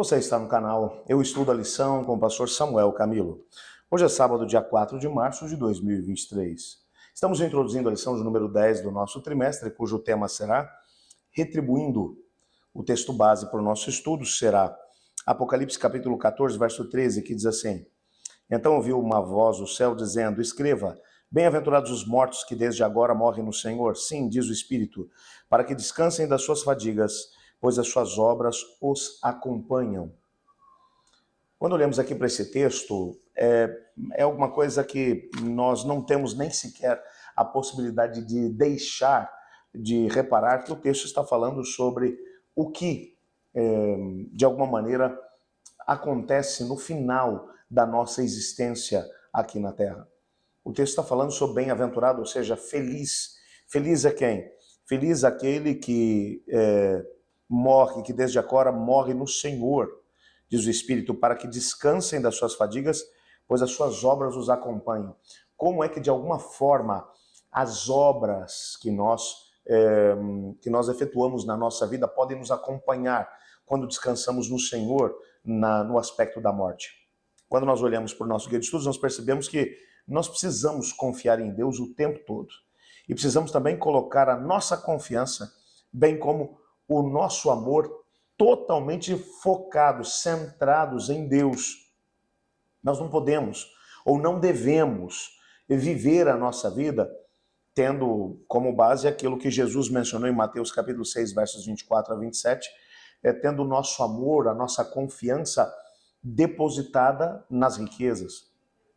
Você está no canal Eu Estudo a Lição com o pastor Samuel Camilo. Hoje é sábado, dia 4 de março de 2023. Estamos introduzindo a lição de número 10 do nosso trimestre, cujo tema será Retribuindo. O texto base para o nosso estudo será Apocalipse capítulo 14, verso 13, que diz assim: Então ouviu uma voz do céu dizendo: Escreva, bem-aventurados os mortos que desde agora morrem no Senhor. Sim, diz o Espírito, para que descansem das suas fadigas, pois as suas obras os acompanham. Quando olhamos aqui para esse texto, é alguma coisa que nós não temos nem sequer a possibilidade de deixar de reparar que o texto está falando sobre o que, de alguma maneira, acontece no final da nossa existência aqui na Terra. O texto está falando sobre bem-aventurado, ou seja, feliz. Feliz é quem? Feliz aquele que morre, que desde agora morre no Senhor, diz o Espírito, para que descansem das suas fadigas, pois as suas obras os acompanham. Como é que, de alguma forma, as obras que nós efetuamos na nossa vida podem nos acompanhar quando descansamos no Senhor, no aspecto da morte? Quando nós olhamos para o nosso guia de estudos, nós percebemos que nós precisamos confiar em Deus o tempo todo. E precisamos também colocar a nossa confiança, bem como o nosso amor, totalmente focados, centrados em Deus. Nós não podemos ou não devemos viver a nossa vida tendo como base aquilo que Jesus mencionou em Mateus capítulo 6, versos 24 a 27, tendo o nosso amor, a nossa confiança depositada nas riquezas.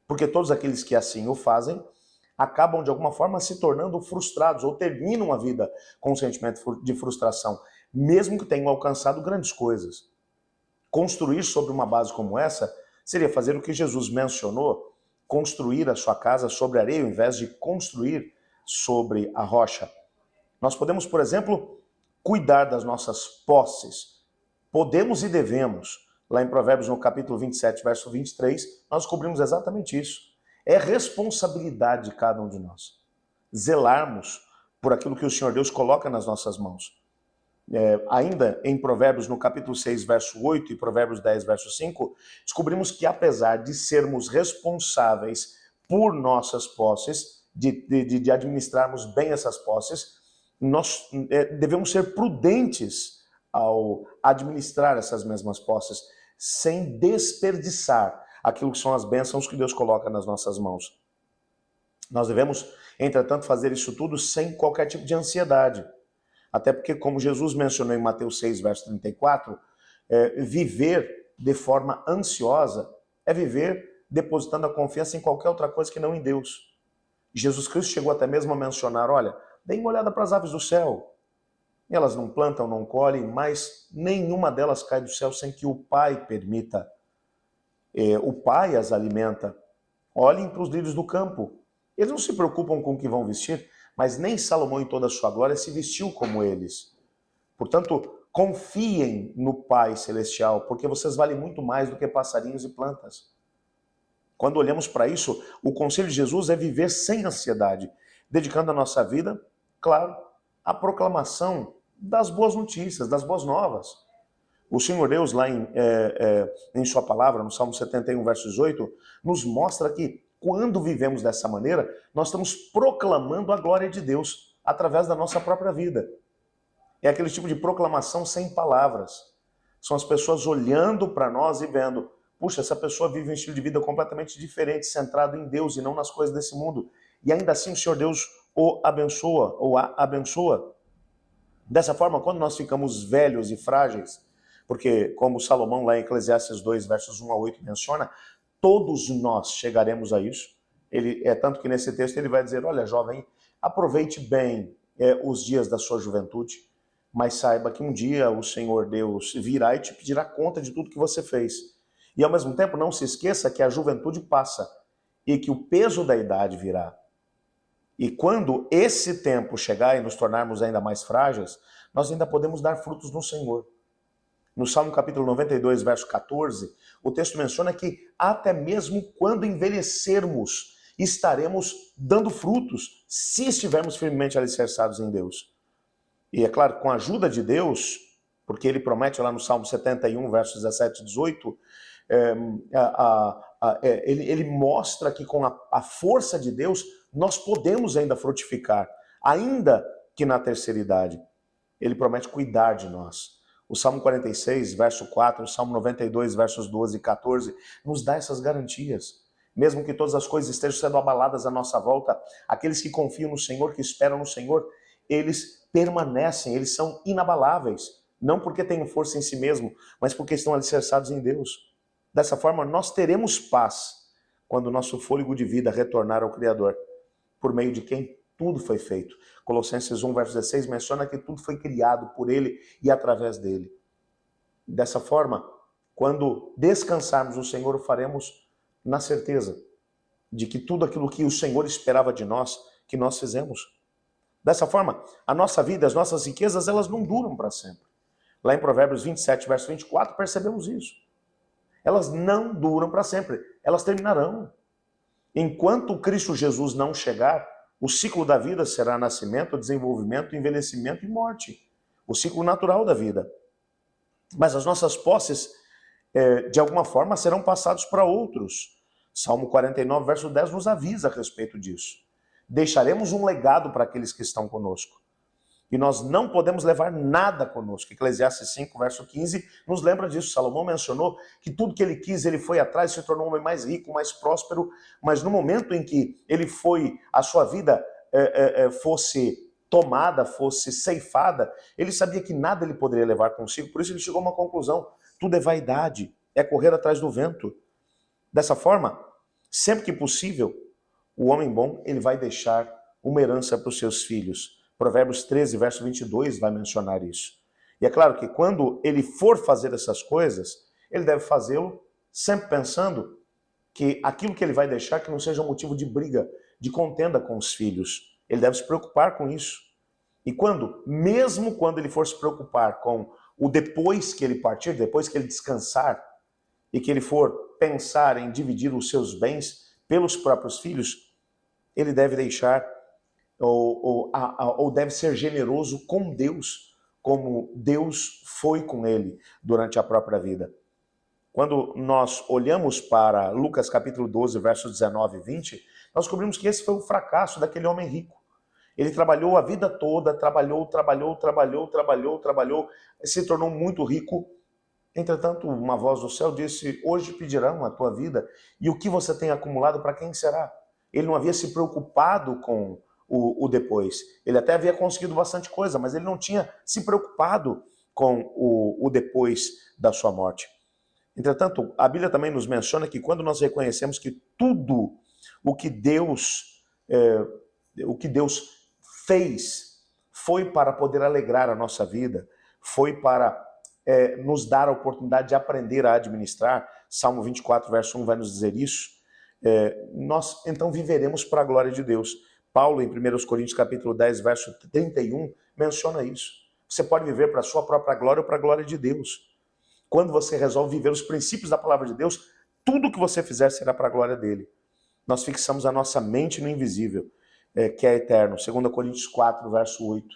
Porque todos aqueles que assim o fazem acabam de alguma forma se tornando frustrados ou terminam a vida com um sentimento de frustração, mesmo que tenham alcançado grandes coisas. Construir sobre uma base como essa seria fazer o que Jesus mencionou, construir a sua casa sobre areia ao invés de construir sobre a rocha. Nós podemos, por exemplo, cuidar das nossas posses. Podemos e devemos. Lá em Provérbios, no capítulo 27, verso 23, nós descobrimos exatamente isso. É responsabilidade de cada um de nós zelarmos por aquilo que o Senhor Deus coloca nas nossas mãos. Ainda em Provérbios, no capítulo 6, verso 8 e Provérbios 10, verso 5, descobrimos que apesar de sermos responsáveis por nossas posses, de administrarmos bem essas posses, nós devemos ser prudentes ao administrar essas mesmas posses, sem desperdiçar aquilo que são as bênçãos que Deus coloca nas nossas mãos. Nós devemos, entretanto, fazer isso tudo sem qualquer tipo de ansiedade. Até porque, como Jesus mencionou em Mateus 6, verso 34, viver de forma ansiosa é viver depositando a confiança em qualquer outra coisa que não em Deus. Jesus Cristo chegou até mesmo a mencionar, olha, deem uma olhada para as aves do céu. Elas não plantam, não colhem, mas nenhuma delas cai do céu sem que o Pai permita. O Pai as alimenta. Olhem para os lírios do campo. Eles não se preocupam com o que vão vestir, mas nem Salomão em toda a sua glória se vestiu como eles. Portanto, confiem no Pai Celestial, porque vocês valem muito mais do que passarinhos e plantas. Quando olhamos para isso, o conselho de Jesus é viver sem ansiedade, dedicando a nossa vida, claro, à proclamação das boas notícias, das boas novas. O Senhor Deus, lá em sua palavra, no Salmo 71, verso 18, nos mostra que quando vivemos dessa maneira, nós estamos proclamando a glória de Deus através da nossa própria vida. É aquele tipo de proclamação sem palavras. São as pessoas olhando para nós e vendo, puxa, essa pessoa vive um estilo de vida completamente diferente, centrado em Deus e não nas coisas desse mundo. E ainda assim o Senhor Deus o abençoa, ou a abençoa. Dessa forma, quando nós ficamos velhos e frágeis, porque como Salomão lá em Eclesiastes 2, versos 1 a 8 menciona, todos nós chegaremos a isso. Tanto que nesse texto ele vai dizer, olha jovem, aproveite bem os dias da sua juventude, mas saiba que um dia o Senhor Deus virá e te pedirá conta de tudo que você fez. E ao mesmo tempo não se esqueça que a juventude passa e que o peso da idade virá. E quando esse tempo chegar e nos tornarmos ainda mais frágeis, nós ainda podemos dar frutos no Senhor. No Salmo capítulo 92, verso 14, o texto menciona que até mesmo quando envelhecermos, estaremos dando frutos, se estivermos firmemente alicerçados em Deus. E é claro, com a ajuda de Deus, Porque ele promete lá no Salmo 71, versos 17 e 18, ele mostra que com a força de Deus nós podemos ainda frutificar, ainda que na terceira idade. Ele promete cuidar de nós. O Salmo 46, verso 4, o Salmo 92, versos 12 e 14, nos dá essas garantias. Mesmo que todas as coisas estejam sendo abaladas à nossa volta, aqueles que confiam no Senhor, que esperam no Senhor, eles permanecem, eles são inabaláveis. Não porque tenham força em si mesmo, mas porque estão alicerçados em Deus. Dessa forma, nós teremos paz quando o nosso fôlego de vida retornar ao Criador, por meio de quem tudo foi feito. Colossenses 1, verso 16 menciona que tudo foi criado por Ele e através dele. Dessa forma, quando descansarmos no Senhor, o faremos na certeza de que tudo aquilo que o Senhor esperava de nós, que nós fizemos. Dessa forma, a nossa vida, as nossas riquezas, elas não duram para sempre. Lá em Provérbios 27, verso 24, percebemos isso. Elas não duram para sempre, elas terminarão. Enquanto Cristo Jesus não chegar, o ciclo da vida será nascimento, desenvolvimento, envelhecimento e morte. O ciclo natural da vida. Mas as nossas posses, de alguma forma, serão passadas para outros. Salmo 49, verso 10 nos avisa a respeito disso. Deixaremos um legado para aqueles que estão conosco. E nós não podemos levar nada conosco. Eclesiastes 5, verso 15, nos lembra disso. Salomão mencionou que tudo que ele quis, ele foi atrás, se tornou um homem mais rico, mais próspero, mas no momento em que ele foi, a sua vida fosse tomada, fosse ceifada, ele sabia que nada ele poderia levar consigo, por isso ele chegou a uma conclusão: tudo é vaidade, é correr atrás do vento. Dessa forma, sempre que possível, o homem bom, ele vai deixar uma herança para os seus filhos. Provérbios 13, verso 22 vai mencionar isso. E é claro que quando ele for fazer essas coisas, ele deve fazê-lo sempre pensando que aquilo que ele vai deixar que não seja um motivo de briga, de contenda com os filhos. Ele deve se preocupar com isso. E mesmo quando ele for se preocupar com o depois que ele partir, depois que ele descansar, e que ele for pensar em dividir os seus bens pelos próprios filhos, ele deve deixar ou deve ser generoso com Deus, como Deus foi com ele durante a própria vida. Quando nós olhamos para Lucas capítulo 12, versos 19 e 20, nós descobrimos que esse foi o fracasso daquele homem rico. Ele trabalhou a vida toda, trabalhou, se tornou muito rico. Entretanto, uma voz do céu disse: hoje pedirão a tua vida, e o que você tem acumulado, para quem será? Ele não havia se preocupado com o depois. Ele até havia conseguido bastante coisa, mas ele não tinha se preocupado com o depois da sua morte. Entretanto, a Bíblia também nos menciona que quando nós reconhecemos que tudo o que Deus fez foi para poder alegrar a nossa vida, foi para nos dar a oportunidade de aprender a administrar, Salmo 24, verso 1 vai nos dizer isso, nós então viveremos para a glória de Deus. Paulo, em 1 Coríntios capítulo 10, verso 31, menciona isso. Você pode viver para a sua própria glória ou para a glória de Deus. Quando você resolve viver os princípios da palavra de Deus, tudo que você fizer será para a glória dele. Nós fixamos a nossa mente no invisível, que é eterno. 2 Coríntios 4, verso 8.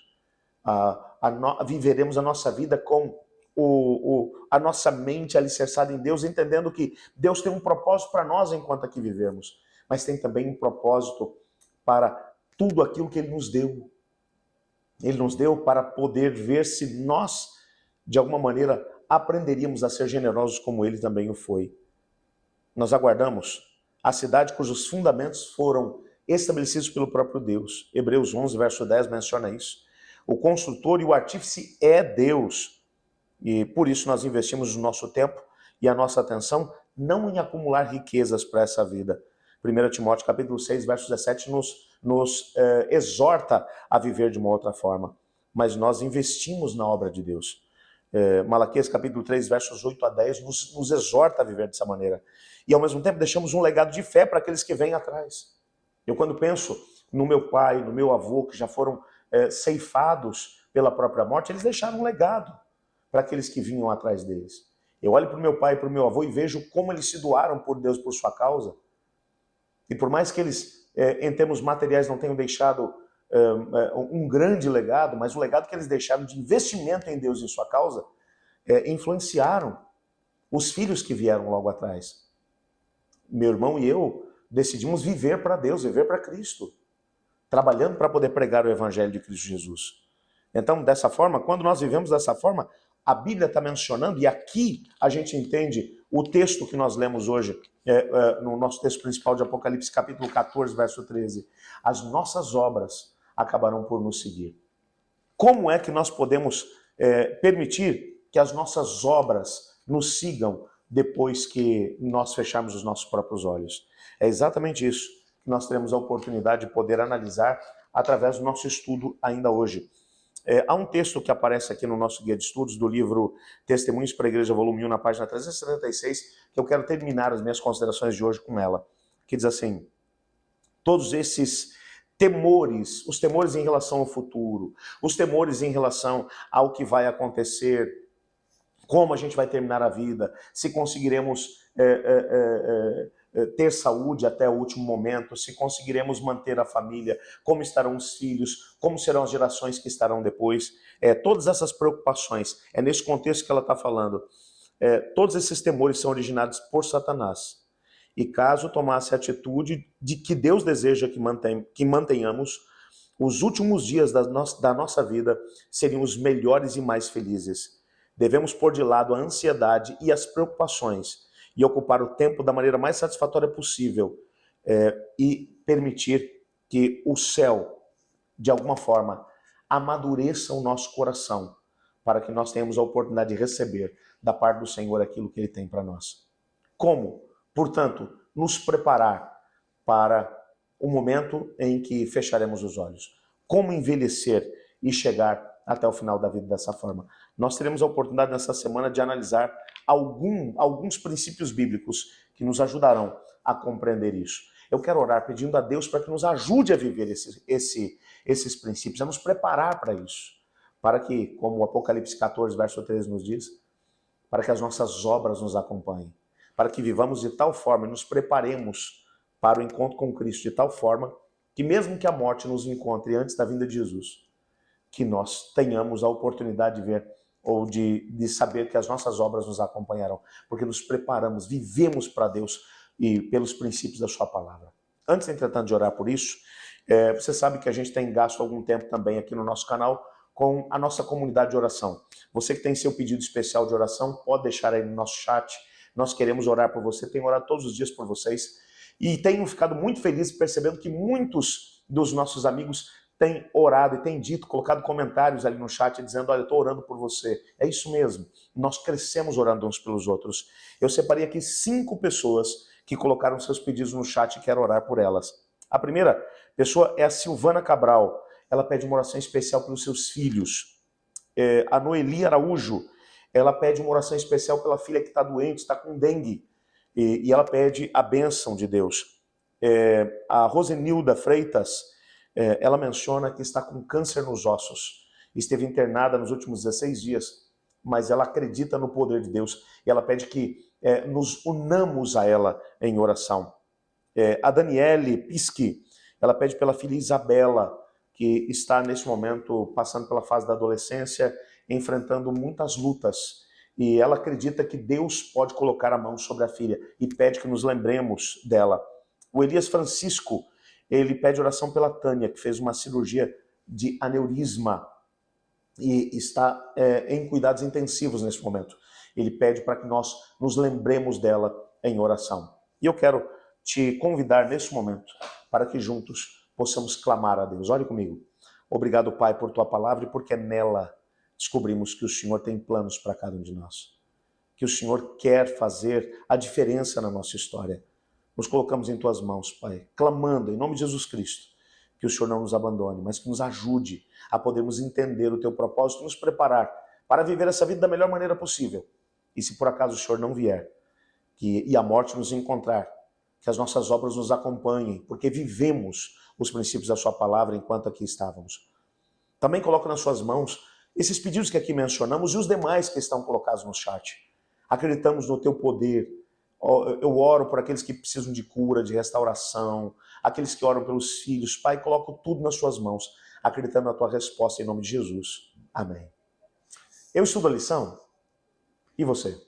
Viveremos a nossa vida com a nossa mente alicerçada em Deus, entendendo que Deus tem um propósito para nós enquanto aqui vivemos, mas tem também um propósito para tudo aquilo que Ele nos deu. Ele nos deu para poder ver se nós, de alguma maneira, aprenderíamos a ser generosos como Ele também o foi. Nós aguardamos a cidade cujos fundamentos foram estabelecidos pelo próprio Deus. Hebreus 11, verso 10 menciona isso. O construtor e o artífice é Deus. E por isso nós investimos o nosso tempo e a nossa atenção não em acumular riquezas para essa vida. 1 Timóteo capítulo 6, verso 17 nos exorta a viver de uma outra forma. Mas nós investimos na obra de Deus. Malaquias capítulo 3, versos 8 a 10 nos exorta a viver dessa maneira. E ao mesmo tempo deixamos um legado de fé para aqueles que vêm atrás. Eu quando penso no meu pai, no meu avô, que já foram ceifados pela própria morte, eles deixaram um legado para aqueles que vinham atrás deles. Eu olho para o meu pai e para o meu avô e vejo como eles se doaram por Deus, por sua causa. E por mais que eles, em termos materiais, não tenham deixado um grande legado, mas o legado que eles deixaram de investimento em Deus e em sua causa influenciaram os filhos que vieram logo atrás. Meu irmão e eu decidimos viver para Deus, viver para Cristo, trabalhando para poder pregar o Evangelho de Cristo Jesus. Então, dessa forma, quando nós vivemos dessa forma, a Bíblia está mencionando, e aqui a gente entende o texto que nós lemos hoje, no nosso texto principal de Apocalipse, capítulo 14, verso 13. As nossas obras acabarão por nos seguir. Como é que nós podemos permitir que as nossas obras nos sigam depois que nós fecharmos os nossos próprios olhos? É exatamente isso que nós teremos a oportunidade de poder analisar através do nosso estudo ainda hoje. Há um texto que aparece aqui no nosso guia de estudos do livro Testemunhos para a Igreja, volume 1, na página 376, que eu quero terminar as minhas considerações de hoje com ela, que diz assim: todos esses temores, os temores em relação ao futuro, os temores em relação ao que vai acontecer, como a gente vai terminar a vida, se conseguiremos ter saúde até o último momento, se conseguiremos manter a família, como estarão os filhos, como serão as gerações que estarão depois. Todas essas preocupações, é nesse contexto que ela está falando. Todos esses temores são originados por Satanás. E caso tomasse a atitude de que Deus deseja que mantenhamos, os últimos dias da nossa vida seriam os melhores e mais felizes. Devemos pôr de lado a ansiedade e as preocupações e ocupar o tempo da maneira mais satisfatória possível e permitir que o céu, de alguma forma, amadureça o nosso coração para que nós tenhamos a oportunidade de receber da parte do Senhor aquilo que Ele tem para nós. Como? Portanto, nos preparar para o momento em que fecharemos os olhos. Como envelhecer e chegar até o final da vida dessa forma. Nós teremos a oportunidade nessa semana de analisar alguns princípios bíblicos que nos ajudarão a compreender isso. Eu quero orar pedindo a Deus para que nos ajude a viver esses princípios, a nos preparar para isso, para que, como o Apocalipse 14, verso 13 nos diz, para que as nossas obras nos acompanhem, para que vivamos de tal forma e nos preparemos para o encontro com Cristo de tal forma que mesmo que a morte nos encontre antes da vinda de Jesus, que nós tenhamos a oportunidade de ver ou de saber que as nossas obras nos acompanharão, porque nos preparamos, vivemos para Deus e pelos princípios da sua palavra. Antes, entretanto, de orar por isso, você sabe que a gente tem gasto algum tempo também aqui no nosso canal com a nossa comunidade de oração. Você que tem seu pedido especial de oração, pode deixar aí no nosso chat. Nós queremos orar por você, tenho orado todos os dias por vocês e tenho ficado muito feliz percebendo que muitos dos nossos amigos têm orado e têm dito, colocado comentários ali no chat dizendo: olha, eu estou orando por você. É isso mesmo, nós crescemos orando uns pelos outros. Eu separei aqui 5 pessoas que colocaram seus pedidos no chat e quero orar por elas. A primeira pessoa é a Silvana Cabral. Ela pede uma oração especial pelos seus filhos. A Noeli Araújo, ela pede uma oração especial pela filha que está doente, está com dengue. E ela pede a bênção de Deus. A Rosenilda Freitas, ela menciona que está com câncer nos ossos. Esteve internada nos últimos 16 dias, mas ela acredita no poder de Deus. E ela pede que nos unamos a ela em oração. A Daniele Pischi, ela pede pela filha Isabela, que está nesse momento passando pela fase da adolescência, enfrentando muitas lutas. E ela acredita que Deus pode colocar a mão sobre a filha e pede que nos lembremos dela. O Elias Francisco, ele pede oração pela Tânia, que fez uma cirurgia de aneurisma e está em cuidados intensivos nesse momento. Ele pede para que nós nos lembremos dela em oração. E eu quero te convidar nesse momento para que juntos possamos clamar a Deus. Olhe comigo. Obrigado, Pai, por tua palavra e porque nela descobrimos que o Senhor tem planos para cada um de nós. Que o Senhor quer fazer a diferença na nossa história. Nos colocamos em tuas mãos, Pai, clamando em nome de Jesus Cristo, que o Senhor não nos abandone, mas que nos ajude a podermos entender o teu propósito e nos preparar para viver essa vida da melhor maneira possível. E se por acaso o Senhor não vier e a morte nos encontrar, que as nossas obras nos acompanhem, porque vivemos os princípios da sua palavra enquanto aqui estávamos. Também coloco nas suas mãos esses pedidos que aqui mencionamos e os demais que estão colocados no chat. Acreditamos no teu poder. Eu oro por aqueles que precisam de cura, de restauração, aqueles que oram pelos filhos. Pai, coloco tudo nas suas mãos, acreditando na tua resposta em nome de Jesus. Amém. Eu estudo a lição E você?